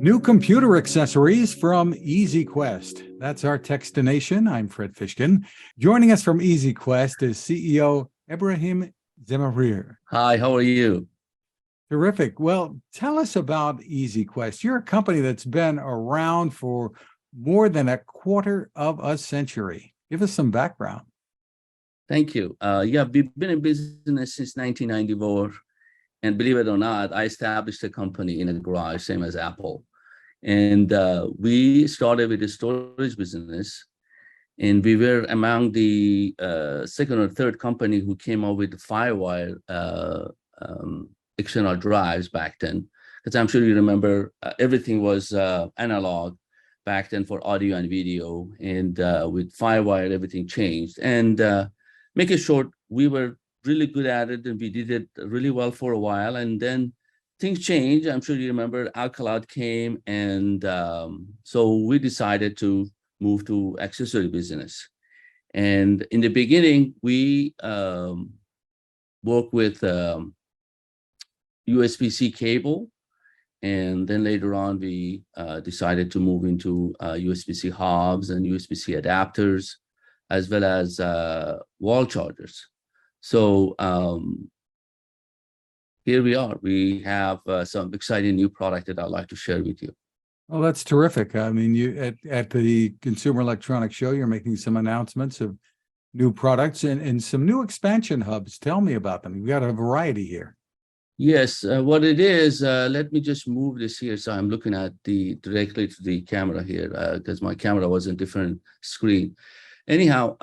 New computer accessories from EZQuest. That's our Techstination. I'm Fred Fishkin. Joining us from EZQuest is CEO Ebrahim Zmehrir. Hi, how are you? Terrific. Well, tell us about EZQuest. You're a company that's been around for more than a quarter of a century. Give us some background. Thank you. Yeah, we've been in business since 1994. And believe it or not, I established a company in a garage, same as Apple. And we started with a storage business. And we were among the second or third company who came up with the Firewire external drives back then. Because I'm sure you remember, everything was analog back then for audio and video. And with Firewire, everything changed. And make it short, we were really good at it, and we did it really well for a while. And then things changed. I'm sure you remember Alcalad came, and so we decided to move to accessory business. And in the beginning, we worked with USB-C cable, and then later on we decided to move into USB-C hubs and USB-C adapters, as well as wall chargers. So here we are. We have some exciting new product that I'd like to share with you. Oh, that's terrific. I mean, you at the Consumer Electronics Show, you're making some announcements of new products and some new expansion hubs. Tell me about them. You've got a variety here. Yes, what it is, let me just move this here. So I'm looking at directly to the camera here because my camera was on a different screen. Anyhow,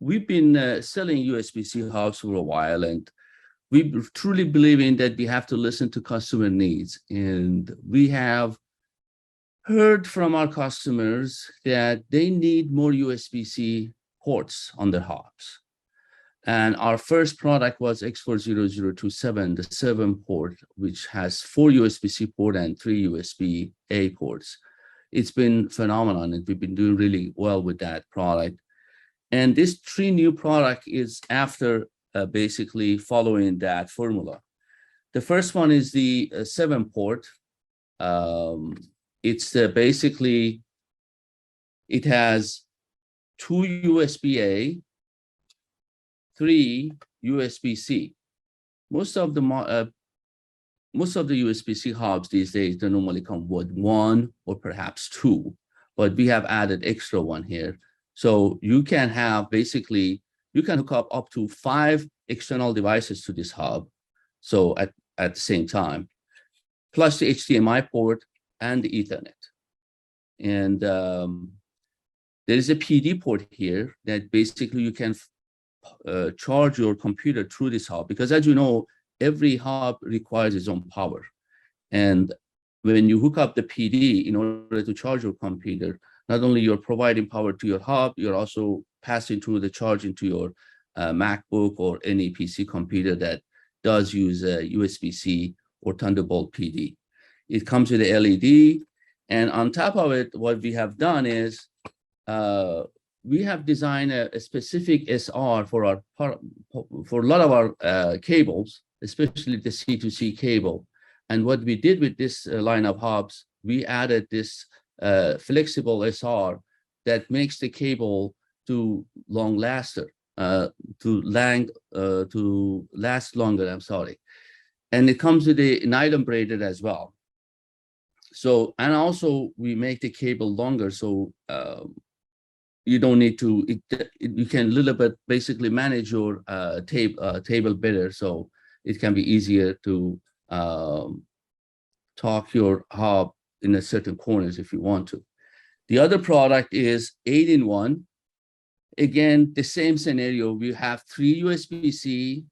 we've been selling USB-C hubs for a while, and we truly believe in that we have to listen to customer needs. And we have heard from our customers that they need more USB-C ports on their hubs. And our first product was X40027, the 7-port, which has 4 USB-C ports and 3 USB-A ports. It's been phenomenal, and we've been doing really well with that product. And this 3 new product is after basically following that formula. The first one is the 7-port. It's basically, it has 2 USB-A, 3 USB-C. Most of the USB-C hubs these days, they normally come with 1 or perhaps 2, but we have added extra one here. So you can have basically, you can hook up to 5 external devices to this hub. So at the same time, plus the HDMI port and the Ethernet. And there is a PD port here that basically you can charge your computer through this hub, because as you know, every hub requires its own power. And when you hook up the PD in order to charge your computer, not only you're providing power to your hub, you're also passing through the charge into your MacBook or any PC computer that does use a USB-C or Thunderbolt PD. It comes with a LED, and on top of it, what we have done is we have designed a specific SR for a lot of our cables, especially the C2C cable. And what we did with this line of hubs, we added this flexible SR that makes the cable to last longer. I'm sorry, and it comes with a nylon braided as well. So, and also we make the cable longer, so you don't need to. You can a little bit basically manage your table better, so it can be easier to torque your hub in a certain corners if you want to. The other product is 8-in-1. Again, the same scenario. We have 3 USB-C,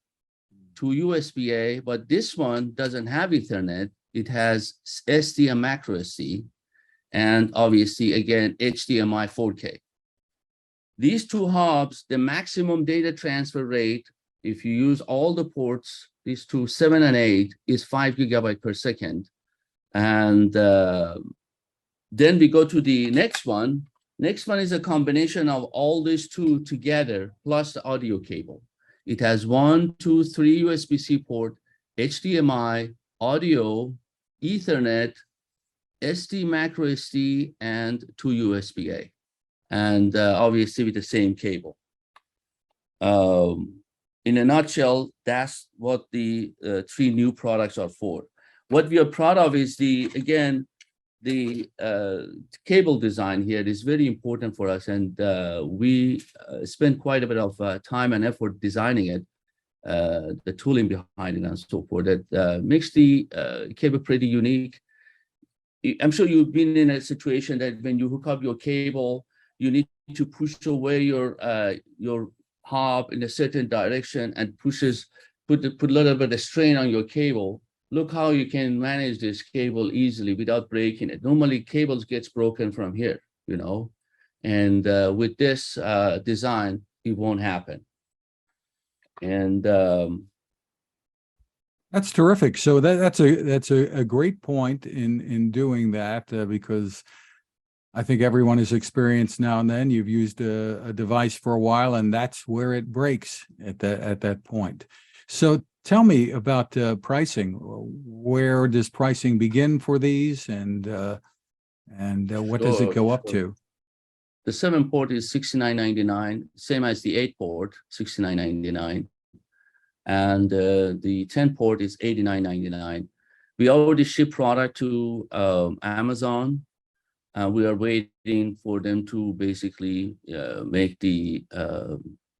2 USB-A, but this one doesn't have Ethernet. It has SD and macro SD, and obviously, again, HDMI 4K. These 2 hubs, the maximum data transfer rate, if you use all the ports, these 2, 7 and 8, is 5 GB per second. And then we go to the next one. Next one is a combination of all these 2 together, plus the audio cable. It has 1, 2, 3 USB-C port, HDMI, audio, Ethernet, SD, macro SD, and 2 USB-A, and obviously with the same cable. In a nutshell, that's what the 3 new products are for. What we are proud of is the cable design here is very important for us, and we spend quite a bit of time and effort designing it, the tooling behind it and so forth. That makes the cable pretty unique. I'm sure you've been in a situation that when you hook up your cable, you need to push away your hub in a certain direction and put a little bit of strain on your cable. Look how you can manage this cable easily without breaking it. Normally cables gets broken from here, you know, and with this design, it won't happen. And That's terrific. So that's a great point in doing that, because I think everyone has experienced now and then you've used a device for a while, and that's where it breaks at that point. So tell me about pricing. Where does pricing begin for these, and what does it go up to? The 7-port is $69.99, same as the 8-port, $69.99. And the 10-port is $89.99. We already ship product to Amazon. We are waiting for them to basically make the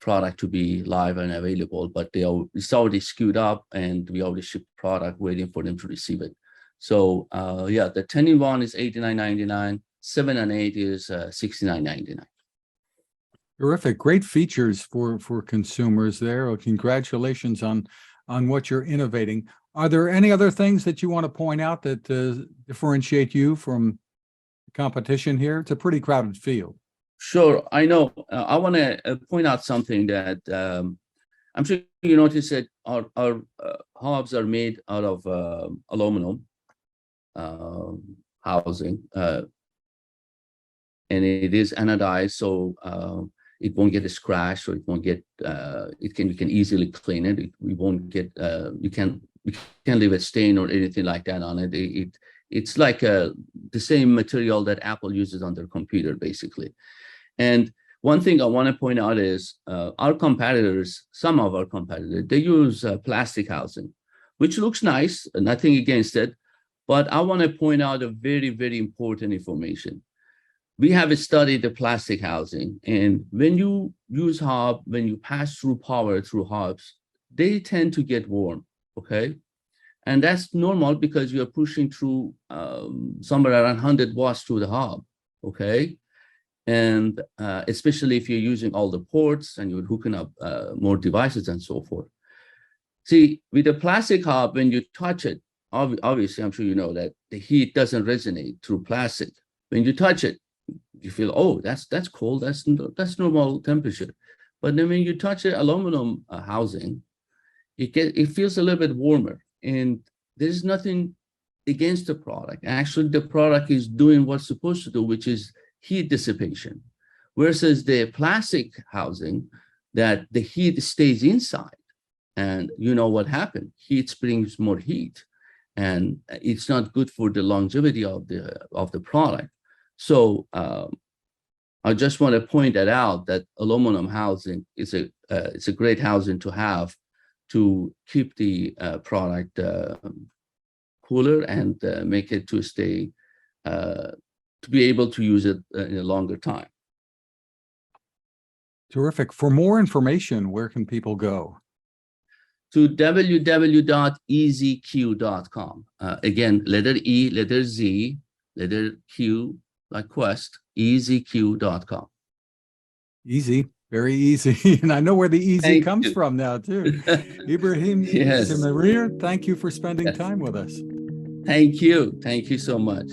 product to be live and available, but it's already queued up, and we already shipped product waiting for them to receive it. So yeah, the 10-in-1 is $89.99, 7 and 8 is $69.99. Terrific. Great features for consumers there. Well, congratulations on what you're innovating. Are there any other things that you want to point out that differentiate you from the competition here? It's a pretty crowded field. Sure, I know. I want to point out something that I'm sure you noticed that our hubs are made out of aluminum housing, and it is anodized, so it won't get scratched, or it won't get. You can easily clean it. We won't get. You can't leave a stain or anything like that on it. It's like the same material that Apple uses on their computer, basically. And one thing I want to point out is our competitors, some of our competitors, they use plastic housing, which looks nice, nothing against it. But I want to point out a very, very important information. We have studied the plastic housing, and when you use hub, when you pass through power through hubs, they tend to get warm, okay? And that's normal because you're pushing through somewhere around 100 watts through the hub, okay? And especially if you're using all the ports and you're hooking up more devices and so forth. See, with the plastic hub, when you touch it, obviously, I'm sure you know that the heat doesn't resonate through plastic. When you touch it, you feel, oh, that's cold, that's normal temperature. But then when you touch the aluminum housing, it feels a little bit warmer. And there's nothing against the product. Actually, the product is doing what's supposed to do, which is heat dissipation, versus the plastic housing that the heat stays inside. And you know what happened? Heat brings more heat, and it's not good for the longevity of the product. So I just want to point that out, that aluminum housing is it's a great housing to have to keep the product cooler and make it to stay to be able to use it in a longer time. Terrific. For more information, where can people go? To www.ezq.com. Again, letter E, letter Z, letter Q, like Quest, EZQ.com. Easy, very easy. And I know where the easy comes you. from now, too. Ibrahim Yes. Zmehrir, thank you for spending time with us. Thank you. Thank you so much.